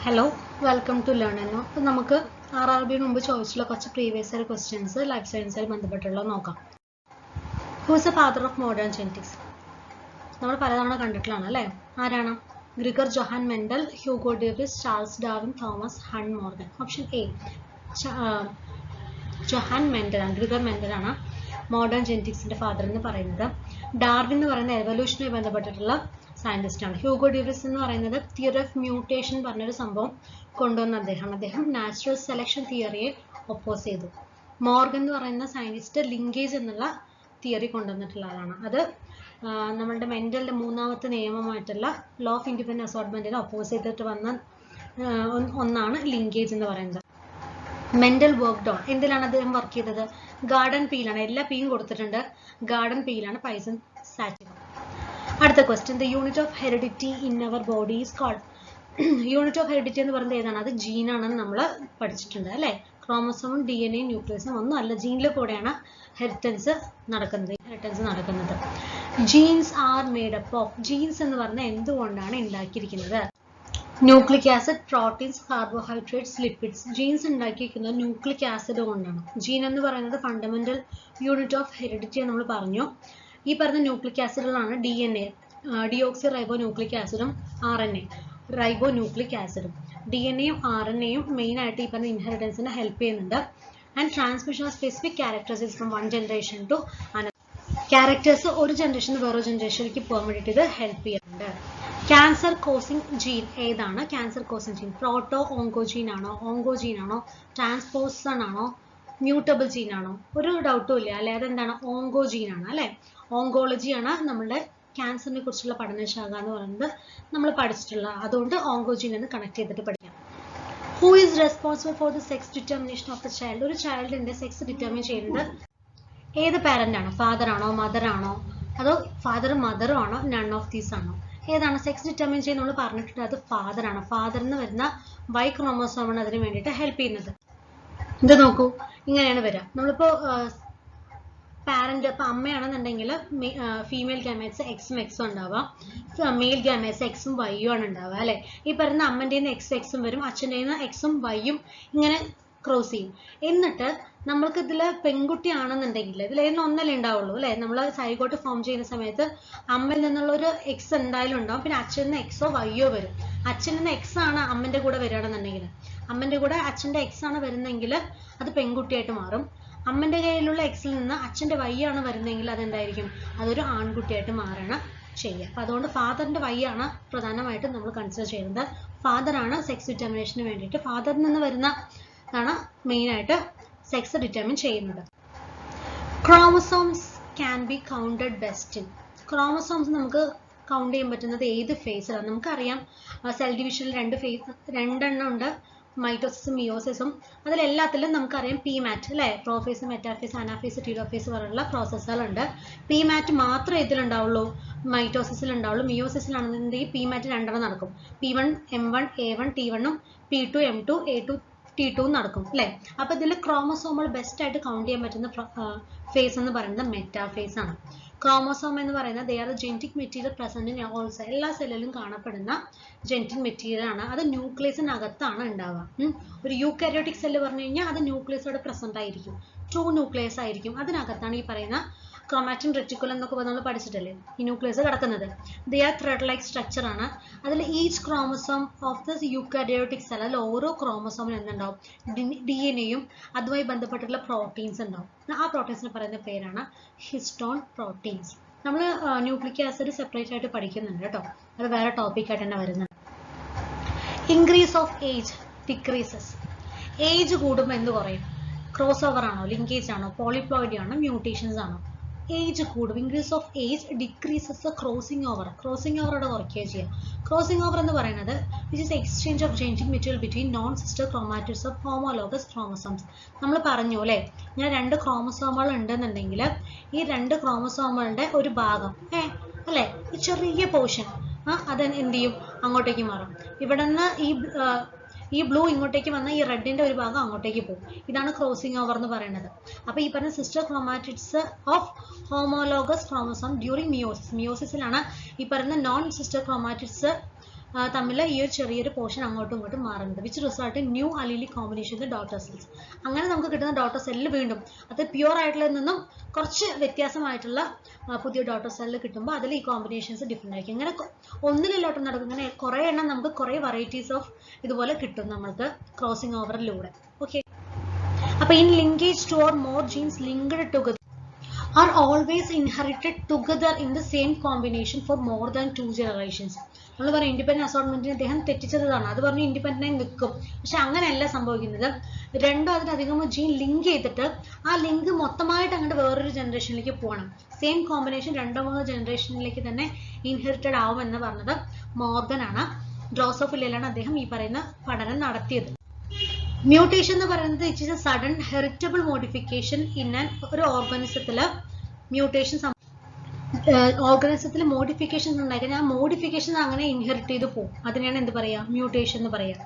Hello, welcome to Learn and Know. അപ്പോൾ നമുക്ക് RRB മുമ്പ് ചോദിച്ചുള്ള കുറച്ച് പ്രീവിയസ് ഇയർ ക്വസ്റ്റ്യൻസ് ലൈഫ് സയൻസുമായി ബന്ധപ്പെട്ടുള്ളത് നോക്കാം. Who is the father of modern genetics? നമ്മൾ പലതവണ കണ്ടിട്ടുള്ളതാണ് അല്ലേ? ആരാണ്? Gregor Johann Mendel, Hugo Davis, Charles Darwin, Thomas Hunt Morgan. Option A Johann Mendel ആണ്, ഗ്രിഗർ മെൻഡൽ ആണ് മോഡേൺ ജെനറ്റിക്സിന്റെ ഫാദർ എന്ന് പറയുന്നത്. ഡാർവിൻ എന്ന് പറയുന്ന എവല്യൂഷനുമായി ബന്ധപ്പെട്ടിട്ടുള്ള സയന്റിസ്റ്റ് ആണ്. ഹ്യൂഗോ ഡേവിസ് എന്ന് പറയുന്നത് തിയറി ഓഫ് മ്യൂട്ടേഷൻ പറഞ്ഞൊരു സംഭവം കൊണ്ടുവന്ന അദ്ദേഹം നാച്ചുറൽ സെലക്ഷൻ തിയറിയെ ഒപ്പോസ് ചെയ്തു. മോർഗൻ എന്ന് പറയുന്ന സയന്റിസ്റ്റ് ലിങ്കേജ് എന്നുള്ള തിയറി കൊണ്ടുവന്നിട്ടുള്ള ആളാണ്. അത് നമ്മളുടെ മെന്റലിന്റെ മൂന്നാമത്തെ നിയമമായിട്ടുള്ള ലോ ഓഫ് ഇൻഡിപെൻഡന്റ് അസോർട്ട്മെന്റിനെ ഒപ്പോസ് ചെയ്തിട്ട് വന്ന ഒന്നാണ് ലിങ്കേജ് എന്ന് പറയുന്നത്. മെന്റൽ വർക്ക്ഡ് ഓൺ എന്തിലാണ് അദ്ദേഹം വർക്ക് ചെയ്തത്? ഗാർഡൻ പീലാണ്. എല്ലാ പീയും കൊടുത്തിട്ടുണ്ട്. ഗാർഡൻ പീലാണ് പൈസൺ സാറ്റിൻ. അടുത്ത question, the unit of heredity in our body is called. Unit of heredity എന്ന് പറയുന്നത് ഏതാണ്? അത് ജീനാണെന്ന് നമ്മൾ പഠിച്ചിട്ടുണ്ട് അല്ലേ? ക്രോമസോമും DNA ന്യൂക്ലിയസും ഒന്നും അല്ല, ജീനിൽ കൂടെയാണ് ഹെറിറ്റൻസ് നടക്കുന്നത്. Genes are made up of. Genes എന്ന് പറഞ്ഞാൽ എന്തുകൊണ്ടാണ് ഉണ്ടാക്കിയിരിക്കുന്നത്? Nucleic acid, proteins, carbohydrates, lipids. Genes ഉണ്ടാക്കിയിരിക്കുന്നത് ന്യൂക്ലിക് ആസിഡ് കൊണ്ടാണ്. ജീൻ എന്ന് പറയുന്നത് ഫണ്ടമെന്റൽ യൂണിറ്റ് ഓഫ് ഹെറിഡിറ്റി നമ്മൾ പറഞ്ഞു. ഈ പറഞ്ഞ ന്യൂക്ലിക് ആസിഡുകളാണ് DNA, ഡിയോക്സി റൈബോ ന്യൂക്ലിക് ആസിഡും RNA റൈബോ ന്യൂക്ലിക് ആസിഡും. DNAയും RNAയും മെയിൻ ആയിട്ട് ഈ പറഞ്ഞ ഇൻഹെറിറ്റൻസിനെ ഹെൽപ്പ് ചെയ്യുന്നുണ്ട്. And transmission of specific characters from one generation to another. Characters ഒരു ജനറേഷൻ വേറൊരു ജനറേഷനിലേക്ക് പോകാൻ വേണ്ടിയിട്ട് ഇത് ഹെൽപ്പ് ചെയ്യുന്നുണ്ട്. ക്യാൻസർ കോസിംഗ് ജീൻ ഏതാണ്? Cancer causing gene proto oncogene ആണോ, ഓങ്കോജീൻ ആണോ, ട്രാൻസ്പോസൺ ആണോ, മ്യൂട്ടബിൾ ജീൻ ആണോ? ഒരു ഡൗട്ടും ഇല്ല അല്ലെ? അതെന്താണ്? ഓങ്കോജീൻ ആണ് അല്ലെ? ഓങ്കോളജിയാണ് നമ്മളുടെ ക്യാൻസറിനെ കുറിച്ചുള്ള പഠനശാഖ എന്ന് പറയുന്നത് നമ്മൾ പഠിച്ചിട്ടുള്ള. അതുകൊണ്ട് ഓങ്കോജീൻ എന്ന് കണക്ട് ചെയ്തിട്ട് പഠിക്കാം. Who is responsible for the sex determination of the child? ഒരു ചൈൽഡിന്റെ സെക്സ് ഡിറ്റർമിൻ ചെയ്യുന്നത് ഏത് പാരന്റ് ആണ്? ഫാദർ ആണോ, മദർ ആണോ, അതോ ഫാദറും മദറും ആണോ, നൺ ഓഫ് ദീസ് ആണോ? ഏതാണ് സെക്സ് ഡിറ്റർമിൻ ചെയ്യുന്നത്? നമ്മൾ പറഞ്ഞിട്ടുണ്ട് അത് ഫാദർ ആണ്. ഫാദറിൽ നിന്ന് വരുന്ന Y ക്രോമോസോമാണ് അതിന് വേണ്ടിയിട്ട് ഹെൽപ്പ് ചെയ്യുന്നത്. ഇത് നോക്കൂ, ഇങ്ങനെയാണ് വരിക. നമ്മളിപ്പോ പാരന്റ് ഇപ്പൊ അമ്മയാണെന്നുണ്ടെങ്കിൽ ഫീമെയിൽ ഗാമേറ്റ്സ് എക്സും എക്സും ഉണ്ടാവാം, മെയിൽ ഗാമേറ്റ്സ് എക്സും വൈയും ആണ് ഉണ്ടാവുക അല്ലെ? ഈ പറയുന്ന അമ്മൻ്റെ എക്സും വരും, അച്ഛൻ്റെ എക്സും വൈയും ഇങ്ങനെ ക്രോസ് ചെയ്യും. എന്നിട്ട് നമ്മൾക്ക് ഇതില് പെൺകുട്ടിയാണെന്നുണ്ടെങ്കിൽ ഇതിൽ ഏതെങ്കിലും ഒന്നല്ലേ ഉണ്ടാവുള്ളൂ അല്ലെ? നമ്മൾ സൈഗോട്ട് ഫോം ചെയ്യുന്ന സമയത്ത് അമ്മയിൽ നിന്നുള്ള ഒരു എക്സ് എന്തായാലും ഉണ്ടാവും, പിന്നെ അച്ഛനിൽ നിന്ന് എക്സോ വൈയോ വരും. അച്ഛനിൽ നിന്ന് എക്സ് ആണ് അമ്മന്റെ കൂടെ വരികയാണെന്നുണ്ടെങ്കിൽ, അമ്മന്റെ കൂടെ അച്ഛന്റെ എക്സ് ആണ് വരുന്നെങ്കിൽ അത് പെൺകുട്ടിയായിട്ട് മാറും. അമ്മന്റെ കയ്യിലുള്ള എക്സിൽ നിന്ന് അച്ഛന്റെ വൈ ആണ് വരുന്നതെങ്കിൽ അതെന്തായിരിക്കും? അതൊരു ആൺകുട്ടിയായിട്ട് മാറണം ചെയ്യുക. അപ്പൊ അതുകൊണ്ട് ഫാദറിന്റെ വൈ ആണ് പ്രധാനമായിട്ടും നമ്മൾ കൺസിഡർ ചെയ്യുന്നത്. ഫാദർ ആണ് സെക്സ് ഡിറ്റർമിനേഷന് വേണ്ടിയിട്ട്, ഫാദറിൽ നിന്ന് വരുന്ന ആണ് മെയിൻ ആയിട്ട് സെക്സ് ഡിറ്റർമിൻ ചെയ്യുന്നത്. Chromosomes can be counted best in. Chromosomes നമുക്ക് കൗണ്ട് ചെയ്യാൻ പറ്റുന്നത് ഏത് ഫേസിലാണ്? നമുക്കറിയാം സെൽ ഡിവിഷനിൽ രണ്ടെണ്ണം ഉണ്ട്, മൈറ്റോസിസും മിയോസിസും. അതിലെല്ലാത്തിലും നമുക്കറിയാം PMAT അല്ലെ? പ്രോഫേസ്, മെറ്റാഫേസ്, അനാഫേസ്, ടീലോഫേസ് പോലുള്ള പ്രോസസ്സുകളുണ്ട്. PMAT മാത്രമേ ഇതിലുണ്ടാവുള്ളൂ, മൈറ്റോസിസിൽ ഉണ്ടാവുള്ളൂ. മിയോസിസിലാണെന്നുണ്ടെങ്കിൽ PMAT രണ്ടെണ്ണം നടക്കും. P1 M1 A1 T1 ഉം P2 M2 A2 T2 നടക്കും അല്ലെ? അപ്പൊ ഇതിൽ ക്രോമസോമുകൾ ബെസ്റ്റ് ആയിട്ട് കൗണ്ട് ചെയ്യാൻ പറ്റുന്ന ഫേസ് എന്ന് പറയുന്നത് മെറ്റാഫേസ് ആണ്. ക്രോമസോം എന്ന് പറയുന്നത് they are the genetic material present in all cell. എല്ലാ സെല്ലിലും കാണപ്പെടുന്ന ജെനറ്റിക് മെറ്റീരിയൽ ആണ്. അത് ന്യൂക്ലിയസിനകത്താണ് ഉണ്ടാവുക. ഒരു യൂക്കാരിയോട്ടിക് സെല്ല് പറഞ്ഞു കഴിഞ്ഞാൽ അത് ന്യൂക്ലിയസോടെ പ്രസന്റ് ആയിരിക്കും, ട്രൂ ന്യൂക്ലിയസ് ആയിരിക്കും. അതിനകത്താണ് ഈ പറയുന്ന ക്രോമാറ്റിൻ റെറ്റിക്കുലം എന്നൊക്കെ നമ്മൾ പഠിച്ചിട്ടല്ലേ ഈ ന്യൂക്ലിയസ് കിടക്കുന്നത്. They are thread like structure ആണ്. അതിൽ each chromosome of the eukaryotic cell, അതിൽ ഓരോ ക്രോമസോമിനും എന്തുണ്ടാവും? DNA അതുമായി ബന്ധപ്പെട്ടുള്ള പ്രോട്ടീൻസ് ഉണ്ടാവും. ആ പ്രോട്ടീൻസിന് പറയുന്ന പേരാണ് ഹിസ്റ്റോൺ പ്രോട്ടീൻസ്. നമ്മൾ ന്യൂക്ലിക് ആസിഡ് സെപ്പറേറ്റ് ആയിട്ട് പഠിക്കുന്നുണ്ട് കേട്ടോ, അത് വേറെ ടോപ്പിക് ആയിട്ട് തന്നെ വരുന്നുണ്ട്. Increase of age decreases. Age കൂടുമ്പോൾ എന്ത് കുറയും? ക്രോസ് ഓവർ ആണോ, ലിങ്കേജ് ആണോ, പോളിപ്ലോയിഡി ആണോ, മ്യൂട്ടേഷൻസ് ആണോ? ഏജ് കൂടും. Increase of age decreases crossing over. Crossing ഓവറോടെ കുറയ്ക്കുക ചെയ്യുക. ക്രോസിംഗ് ഓവർ എന്ന് പറയുന്നത് which is exchange of genetic material between non sister chromatids of homologous chromosomes. നമ്മൾ പറഞ്ഞു അല്ലേ, ഇങ്ങനെ രണ്ട് ക്രോമസോമുകൾ ഉണ്ടെന്നുണ്ടെങ്കിൽ ഈ രണ്ട് ക്രോമസോമുകളുടെ ഒരു ഭാഗം അല്ലെ, ഈ ചെറിയ പോർഷൻ അത് എന്ത് ചെയ്യും? അങ്ങോട്ടേക്ക് മാറും. ഇവിടെ നിന്ന് ഈ ബ്ലൂ ഇങ്ങോട്ടേക്ക് വന്ന ഈ റെഡിന്റെ ഒരു ഭാഗം അങ്ങോട്ടേക്ക് പോകും. ഇതാണ് ക്രോസിംഗ് ഓവർ എന്ന് പറയുന്നത്. അപ്പൊ ഈ പറഞ്ഞ sister chromatids of homologous chromosome during മിയോസിസിലാണ് ഈ പറയുന്ന നോൺ സിസ്റ്റർ ക്രോമാറ്റിഡ്സ് തമ്മിൽ ഈ ഒരു ചെറിയൊരു പോർഷൻ അങ്ങോട്ടും ഇങ്ങോട്ടും മാറുന്നത്, which result in new allelic combination the daughter cells. അങ്ങനെ നമുക്ക് കിട്ടുന്ന ഡോട്ടർ സെല്ലിൽ വീണ്ടും അത് പ്യുവർ ആയിട്ടുള്ളതിൽ നിന്നും കുറച്ച് വ്യത്യാസമായിട്ടുള്ള പുതിയ ഡോട്ടർ സെല്ലിൽ കിട്ടുമ്പോൾ അതിൽ ഈ കോമ്പിനേഷൻസ് ഡിഫറെൻ്റ് ആയിരിക്കും. ഇങ്ങനെ ഒന്നിലല്ലോട്ടം നടക്കും, ഇങ്ങനെ കുറേ എണ്ണം നമുക്ക് കുറേ വെറൈറ്റീസ് ഓഫ് ഇതുപോലെ കിട്ടും നമുക്ക് ക്രോസിംഗ് ഓവറിലൂടെ. ഓക്കെ, അപ്പോൾ in linkage 2 or more genes linked together are always inherited together in the same combination for more than 2 generations. നമ്മൾ പറയും ഇൻഡിപെൻഡന്റ് അസോർട്ട്മെന്റിന് അദ്ദേഹം തെറ്റിച്ചതാണ്, അത് പറഞ്ഞ് ഇൻഡിപെൻഡന്റ് ആയി നിൽക്കും. പക്ഷെ അങ്ങനെയല്ല സംഭവിക്കുന്നത്. രണ്ടോ അതിലധികമോ ജീൻ ലിങ്ക് ചെയ്തിട്ട് ആ ലിങ്ക് മൊത്തമായിട്ട് അങ്ങോട്ട് വേറൊരു ജനറേഷനിലേക്ക് പോകണം. സെയിം കോമ്പിനേഷൻ 2-3 ജനറേഷനിലേക്ക് തന്നെ ഇൻഹെറിറ്റഡ് ആവും എന്ന് പറഞ്ഞത് മോർഗൻ ആണ്. ഡ്രോസോഫിലയിലാണ് അദ്ദേഹം ഈ പറയുന്ന പഠനം നടത്തിയത്. മ്യൂട്ടേഷൻ എന്ന് പറയുന്നത് it is A sudden heritable modification in ഒരു ഓർഗാനിസത്തിൽ. മ്യൂട്ടേഷൻ ഓർഗാനിസത്തിൽ മോഡിഫിക്കേഷൻസ് ഉണ്ടായിക്കഴിഞ്ഞാൽ ആ മോഡിഫിക്കേഷൻ അങ്ങനെ ഇൻഹെറിറ്റ് ചെയ്ത് പോകും. അതിനെയാണ് എന്ത് പറയുക, മ്യൂട്ടേഷൻ എന്ന് പറയുക.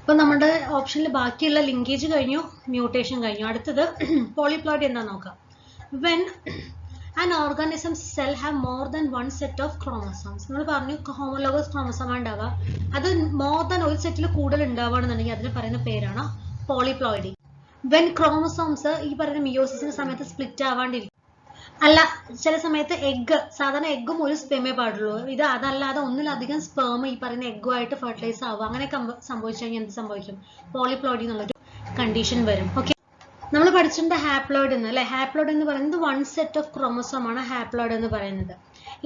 അപ്പോൾ നമ്മുടെ ഓപ്ഷനിൽ ബാക്കിയുള്ള ലിങ്കേജ് കഴിഞ്ഞു, മ്യൂട്ടേഷൻ കഴിഞ്ഞു. അടുത്തത് പോളിപ്ലോയിഡി എന്താ നോക്കാം. When an organism cell have more than one set of chromosomes. നമ്മൾ പറഞ്ഞു ഹോമോലോഗസ് ക്രോമസോം ഉണ്ടാവുക, അത് മോർ ദാൻ ഒരു സെറ്റിൽ കൂടുതൽ ഉണ്ടാവുകയാണെന്നുണ്ടെങ്കിൽ അതിന് പറയുന്ന പേരാണ് പോളിപ്ലോയിഡി. വെൻ ക്രോമസോംസ് ഈ പറയുന്ന മിയോസിസിന്റെ സമയത്ത് സ്പ്ലിറ്റ് ആവാണ്ടിരിക്കും, അല്ല ചില സമയത്ത് എഗ്ഗ്, സാധാരണ എഗ്ഗും ഒരു സ്പെമേ പാടുള്ളൂ, ഇത് അതല്ലാതെ ഒന്നിലധികം സ്പേം ഈ പറയുന്ന എഗ്ഗുമായിട്ട് ഫെർട്ടിലൈസ് ആവുക, അങ്ങനെയൊക്കെ സംഭവിച്ചു കഴിഞ്ഞാൽ എന്ത് സംഭവിക്കും, പോളിപ്ലോയിഡി എന്നുള്ളൊരു കണ്ടീഷൻ വരും. ഓക്കെ, നമ്മൾ പഠിച്ചിട്ടുണ്ട് ഹാപ്ലോയിഡ് എന്ന് അല്ലെ. ഹാപ്ലോയിഡ് എന്ന് പറയുന്നത് 1 സെറ്റ് ഓഫ് ക്രോമസോം ആണ് ഹാപ്ലോയിഡ് എന്ന് പറയുന്നത്.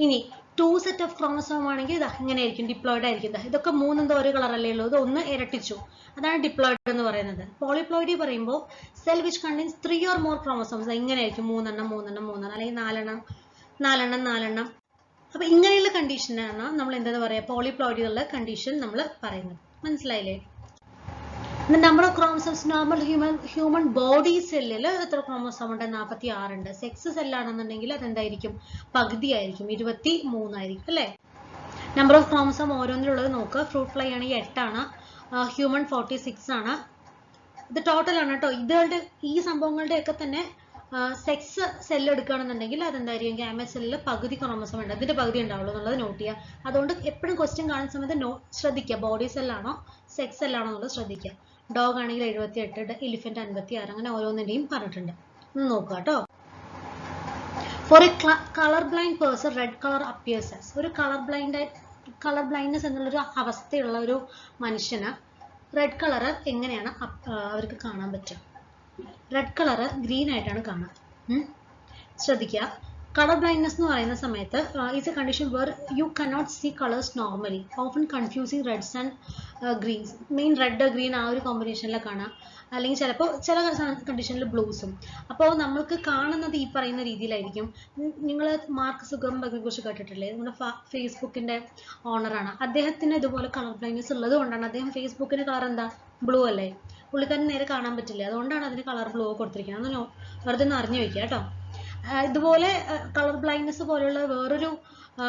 ഇനി 2 സെറ്റ് ഓഫ് ക്രോമസോം ആണെങ്കിൽ ഇതാ ഇങ്ങനെ ആയിരിക്കും, ഡിപ്ലോയിഡ് ആയിരിക്കും. ഇതൊക്കെ 3 എന്തോ ഒരു കളർ അല്ലേ ഉള്ളൂ, ഇത് ഒന്ന് ഇരട്ടിച്ചു, അതാണ് ഡിപ്ലോയിഡ് എന്ന് പറയുന്നത്. പോളിപ്ലോയിഡി പറയുമ്പോൾ cell which contains 3 or more chromosomes, ഇങ്ങനെ ആയിരിക്കും, 3 എണ്ണം അല്ലെങ്കിൽ 4 എണ്ണം. അപ്പൊ ഇങ്ങനെയുള്ള കണ്ടീഷനാണ് നമ്മൾ എന്താ പറയുക, പോളിപ്ലോയിഡിയുള്ള കണ്ടീഷൻ നമ്മൾ പറയുന്നത്. മനസ്സിലായില്ലേ? The number of chromosomes normal human body സെല്ലിൽ എത്ര ക്രോമസോം ഉണ്ട്, 46 ഉണ്ട്. സെക്സ് സെല്ലാണെന്നുണ്ടെങ്കിൽ അതെന്തായിരിക്കും, പകുതി ആയിരിക്കും, 23 ആയിരിക്കും അല്ലേ. നമ്പർ ഓഫ് ക്രോമസോം ഓരോന്നിലുള്ളത് നോക്കുക. ഫ്രൂട്ട് ഫ്ലൈ ആണെങ്കിൽ 8 ആണ്, ഹ്യൂമൻ 46 ആണ്. ഇത് ടോട്ടൽ ആണ് കേട്ടോ. ഇതുകളുടെ ഈ സംഭവങ്ങളുടെ ഒക്കെ തന്നെ സെക്സ് സെല്ല് എടുക്കുകയാണെന്നുണ്ടെങ്കിൽ അതെന്തായിരിക്കും, ഗാമറ്റ് സെല്ലിൽ പകുതി ക്രോമസോം ഉണ്ട്, അതിന്റെ പകുതി ഉണ്ടാവുള്ളൂ എന്നുള്ളത് നോട്ട് ചെയ്യുക. അതുകൊണ്ട് എപ്പോഴും ക്വസ്റ്റ്യൻ കാണുന്ന സമയത്ത് ശ്രദ്ധിക്കുക, ബോഡി സെല്ലാണോ സെക്സ് സെല്ലാണോ എന്നുള്ളത് ശ്രദ്ധിക്കുക. ഡോഗ് ആണെങ്കിൽ 78, എലിഫന്റ് 56, അങ്ങനെ ഓരോന്നിന്റെയും പറഞ്ഞിട്ടുണ്ട്, ഒന്ന് നോക്കുക കേട്ടോ. For a colour blind person red colour appears as. ഒരു കളർ ബ്ലൈൻഡ്നെസ് എന്നുള്ളൊരു അവസ്ഥയുള്ള ഒരു മനുഷ്യന് റെഡ് കളർ എങ്ങനെയാണ് അവർക്ക് കാണാൻ പറ്റുക, റെഡ് കളർ ഗ്രീൻ ആയിട്ടാണ് കാണുക. ശ്രദ്ധിക്കുക, കളർ ബ്ലൈൻഡ്നെസ് എന്ന് പറയുന്ന സമയത്ത് is a condition where you cannot see colours normally, often confusing reds and greens. Main red green ആ ഒരു കോമ്പിനേഷനിൽ കാണാം, അല്ലെങ്കിൽ ചിലപ്പോൾ ചില കണ്ടീഷനിൽ ബ്ലൂസും. അപ്പോൾ നമ്മൾക്ക് കാണുന്നത് ഈ പറയുന്ന രീതിയിലായിരിക്കും. നിങ്ങൾ മാർക്ക് സുഗർബർഗിനെ കുറിച്ച് കേട്ടിട്ടില്ലേ, നമ്മുടെ ഫേസ്ബുക്കിന്റെ ഓണറാണ്. അദ്ദേഹത്തിന് ഇതുപോലെ കളർ ബ്ലൈൻഡ്നെസ് ഉള്ളത് കൊണ്ടാണ് അദ്ദേഹം ഫേസ്ബുക്കിന്റെ കളർ എന്താ, ബ്ലൂ അല്ലേ, പുള്ളിക്കാരൻ നേരെ കാണാൻ പറ്റില്ല, അതുകൊണ്ടാണ് അതിന് കളർ ബ്ലൂ കൊടുത്തിരിക്കുന്നത്. അതൊന്ന് വെറുതെ ഒന്ന് അറിഞ്ഞു വയ്ക്കുക കേട്ടോ. ഇതുപോലെ കളർ ബ്ലൈൻഡ്നെസ് പോലെയുള്ള വേറൊരു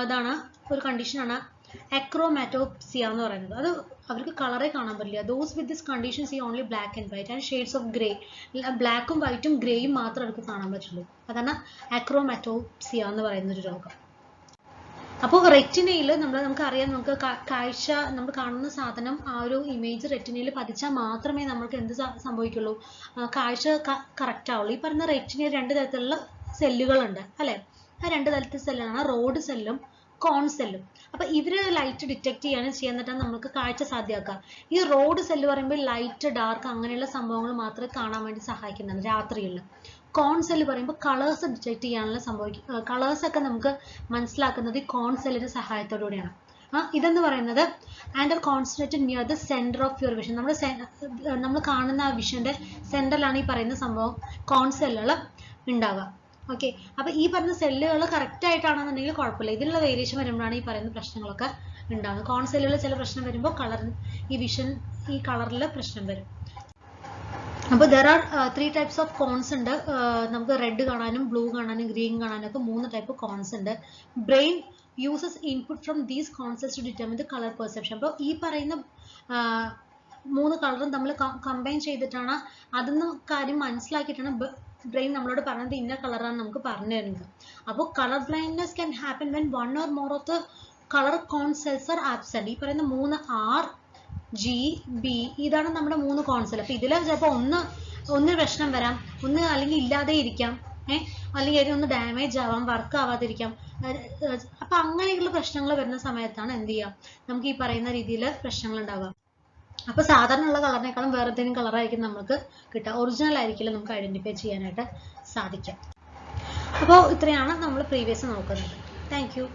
ഇതാണ്, ഒരു കണ്ടീഷനാണ് അക്രോമാറ്റോപ്സിയ എന്ന് പറയുന്നത്. അത് അവർക്ക് കളറേ കാണാൻ പറ്റില്ല. Those with this condition see only black and white and shades of grey. ബ്ലാക്കും വൈറ്റും ഗ്രേയും മാത്രമേ അവർക്ക് കാണാൻ പറ്റുള്ളൂ. അതാണ് അക്രോമാറ്റോപ്സിയ എന്ന് പറയുന്ന ഒരു രോഗം. അപ്പോൾ റെറ്റിനയിൽ നമുക്കറിയാം, നമുക്ക് കാഴ്ച നമ്മൾ കാണുന്ന സാധനം ആ ഒരു ഇമേജ് റെറ്റിനയിൽ പതിച്ചാൽ മാത്രമേ നമുക്ക് എന്ത് സംഭവിക്കുള്ളൂ, കാഴ്ച കറക്റ്റ് ആവുള്ളൂ. ഈ പറഞ്ഞ റെറ്റിനയിൽ 2 തരത്തിലുള്ള സെല്ലുകളുണ്ട് അല്ലെ. ആ 2 തരത്തിലുള്ള സെല്ലാണ് റോഡ് സെല്ലും കോൺ സെല്ലും. അപ്പൊ ഇവര് ലൈറ്റ് ഡിറ്റക്ട് ചെയ്യാന്നിട്ടാണ് നമുക്ക് കാഴ്ച സാധ്യമാക്കുക. ഈ റോഡ് സെല്ല് പറയുമ്പോൾ ലൈറ്റ് ഡാർക്ക് അങ്ങനെയുള്ള സംഭവങ്ങൾ മാത്രമേ കാണാൻ വേണ്ടി സഹായിക്കുന്നതാണ് രാത്രിയിൽ. കോൺ സെല്ല് പറയുമ്പോൾ കളേഴ്സ് ഡിറ്റക്ട് ചെയ്യാനുള്ള കളേഴ്സ് ഒക്കെ നമുക്ക് മനസ്സിലാക്കുന്നത് ഈ കോൺ സെല്ലിന്റെ സഹായത്തോടുകൂടിയാണ്. ഇതെന്ന് പറയുന്നത് and are concentrated near the centre of your vision. നമ്മൾ കാണുന്ന ആ വിഷന്റെ സെന്ററിലാണ് ഈ പറയുന്ന സംഭവം കോൺ സെല്ലുകൾ ഉണ്ടാവുക. ഓക്കെ, അപ്പൊ ഈ പറഞ്ഞ സെല്ലുകൾ കറക്റ്റ് ആയിട്ടാണെന്നുണ്ടെങ്കിൽ കുഴപ്പമില്ല. ഇതിലുള്ള വേരിയേഷൻ വരുമ്പോഴാണ് ഈ പറയുന്ന പ്രശ്നങ്ങളൊക്കെ ഉണ്ടാകുന്നത്. കോൺ സെല്ലുകളിൽ ചില പ്രശ്നം വരുമ്പോൾ ഈ കളറിൽ പ്രശ്നം വരും. അപ്പോൾ there are 3 types of cones ഉണ്ട്. നമുക്ക് റെഡ് കാണാനും ബ്ലൂ കാണാനും ഗ്രീൻ കാണാനും ഒക്കെ 3 ടൈപ്പ് കോൺസ് ഉണ്ട്. Brain uses input from these concepts to determine the colour perception. അപ്പോൾ ഈ പറയുന്ന 3 കളറും നമ്മൾ കമ്പൈൻ ചെയ്തിട്ടാണ് അതൊന്നും കാര്യം മനസ്സിലാക്കിയിട്ടാണ് ബ്രെയിൻ നമ്മളോട് പറഞ്ഞത് ഇന്ന കളറാണ് നമുക്ക് പറഞ്ഞു തരുന്നത്. അപ്പോൾ colour blindness can happen when 1 or more of the colour cone cells are absent. ഈ പറയുന്ന 3 R, G, B ഇതാണ് നമ്മുടെ 3 കോൺസെൽ. അപ്പൊ ഇതിൽ ചിലപ്പോൾ ഒന്ന് പ്രശ്നം വരാം, ഒന്ന് അല്ലെങ്കിൽ ഇല്ലാതെ ഇരിക്കാം, അല്ലെങ്കിൽ ഒന്ന് ഡാമേജ് ആവാം, വർക്ക് ആവാതിരിക്കാം. അപ്പൊ അങ്ങനെയുള്ള പ്രശ്നങ്ങൾ വരുന്ന സമയത്താണ് എന്ത് ചെയ്യാം, നമുക്ക് ഈ പറയുന്ന രീതിയിൽ പ്രശ്നങ്ങൾ ഉണ്ടാവുക. അപ്പൊ സാധാരണ ഉള്ള കളറിനേക്കാളും വേറെ എന്തെങ്കിലും കളറായിരിക്കും നമുക്ക് കിട്ടുക, ഒറിജിനൽ ആയിരിക്കില്ല നമുക്ക് ഐഡന്റിഫൈ ചെയ്യാനായിട്ട് സാധിക്കാം. അപ്പോൾ ഇത്രയാണ് നമ്മൾ പ്രീവിയസ് നോക്കുന്നത്. Thank you.